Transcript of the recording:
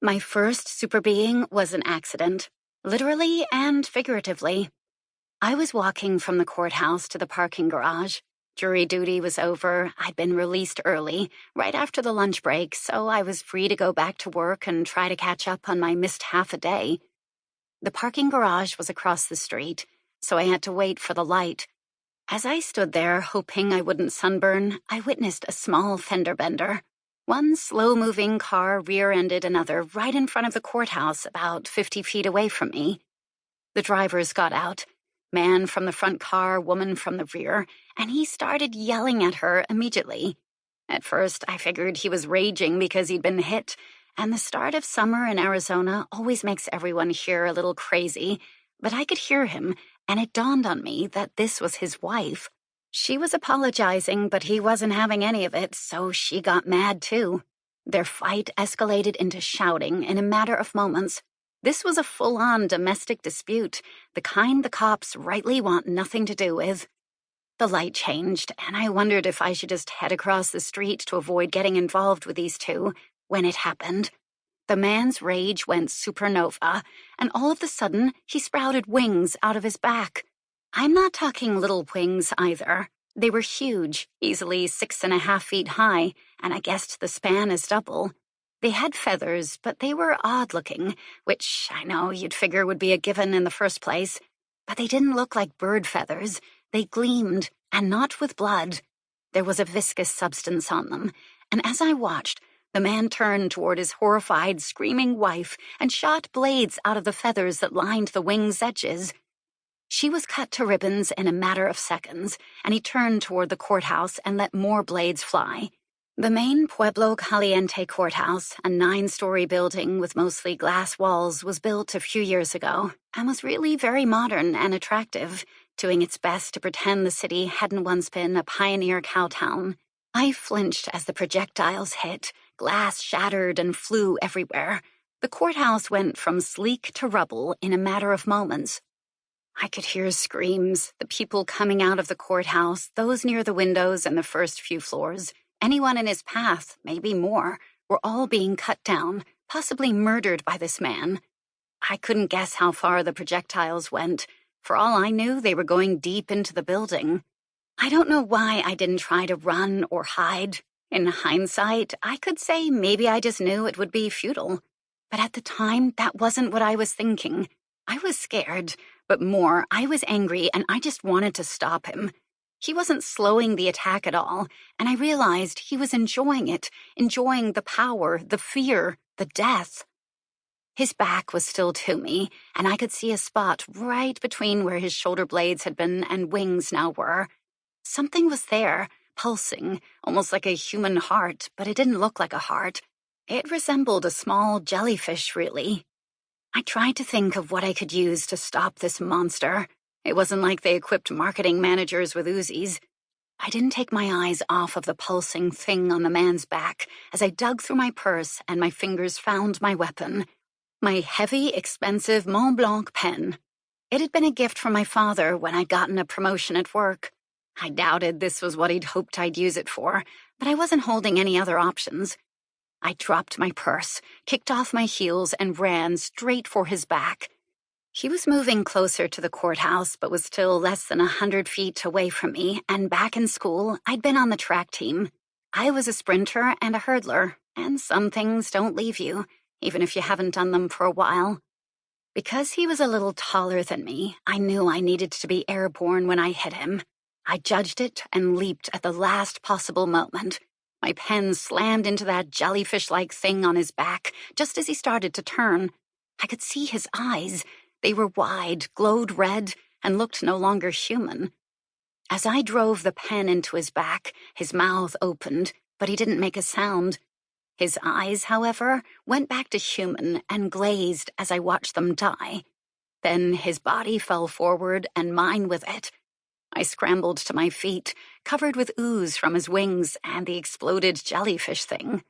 My first super being was an accident, literally and figuratively. I was walking from the courthouse to the parking garage. Jury duty was over. I'd been released early, right after the lunch break, so I was free to go back to work and try to catch up on my missed half a day. The parking garage was across the street, so I had to wait for the light. As I stood there, hoping I wouldn't sunburn, I witnessed a small fender bender. One slow-moving car rear-ended another right in front of the courthouse about 50 feet away from me. The drivers got out, man from the front car, woman from the rear, and he started yelling at her immediately. At first, I figured he was raging because he'd been hit, and the start of summer in Arizona always makes everyone here a little crazy, but I could hear him, and it dawned on me that this was his wife. She was apologizing, but he wasn't having any of it, so she got mad too. Their fight escalated into shouting in a matter of moments. This was a full-on domestic dispute, the kind the cops rightly want nothing to do with. The light changed, and I wondered if I should just head across the street to avoid getting involved with these two, when it happened. The man's rage went supernova, and all of a sudden, he sprouted wings out of his back. I'm not talking little wings either. They were huge, easily 6.5 feet high, and I guessed the span is double. They had feathers, but they were odd-looking, which I know you'd figure would be a given in the first place. But they didn't look like bird feathers. They gleamed, and not with blood. There was a viscous substance on them, and as I watched, the man turned toward his horrified, screaming wife and shot blades out of the feathers that lined the wings' edges. She was cut to ribbons in a matter of seconds, and he turned toward the courthouse and let more blades fly. The main Pueblo Caliente courthouse, a 9-story building with mostly glass walls, was built a few years ago and was really very modern and attractive, doing its best to pretend the city hadn't once been a pioneer cowtown. I flinched as the projectiles hit, glass shattered and flew everywhere. The courthouse went from sleek to rubble in a matter of moments. I could hear screams, the people coming out of the courthouse, those near the windows and the first few floors. Anyone in his path, maybe more, were all being cut down, possibly murdered by this man. I couldn't guess how far the projectiles went. For all I knew, they were going deep into the building. I don't know why I didn't try to run or hide. In hindsight, I could say maybe I just knew it would be futile. But at the time, that wasn't what I was thinking. I was scared, but more, I was angry and I just wanted to stop him. He wasn't slowing the attack at all, and I realized he was enjoying it, enjoying the power, the fear, the death. His back was still to me, and I could see a spot right between where his shoulder blades had been and wings now were. Something was there, pulsing, almost like a human heart, but it didn't look like a heart. It resembled a small jellyfish, really. I tried to think of what I could use to stop this monster. It wasn't like they equipped marketing managers with Uzis. I didn't take my eyes off of the pulsing thing on the man's back as I dug through my purse and my fingers found my weapon. My heavy, expensive Mont Blanc pen. It had been a gift from my father when I'd gotten a promotion at work. I doubted this was what he'd hoped I'd use it for, but I wasn't holding any other options. I dropped my purse, kicked off my heels, and ran straight for his back. He was moving closer to the courthouse, but was still less than 100 feet away from me, and back in school, I'd been on the track team. I was a sprinter and a hurdler, and some things don't leave you, even if you haven't done them for a while. Because he was a little taller than me, I knew I needed to be airborne when I hit him. I judged it and leaped at the last possible moment. My pen slammed into that jellyfish-like thing on his back just as he started to turn. I could see his eyes. They were wide, glowed red, and looked no longer human. As I drove the pen into his back, his mouth opened, but he didn't make a sound. His eyes, however, went back to human and glazed as I watched them die. Then his body fell forward and mine with it. I scrambled to my feet, covered with ooze from his wings and the exploded jellyfish thing.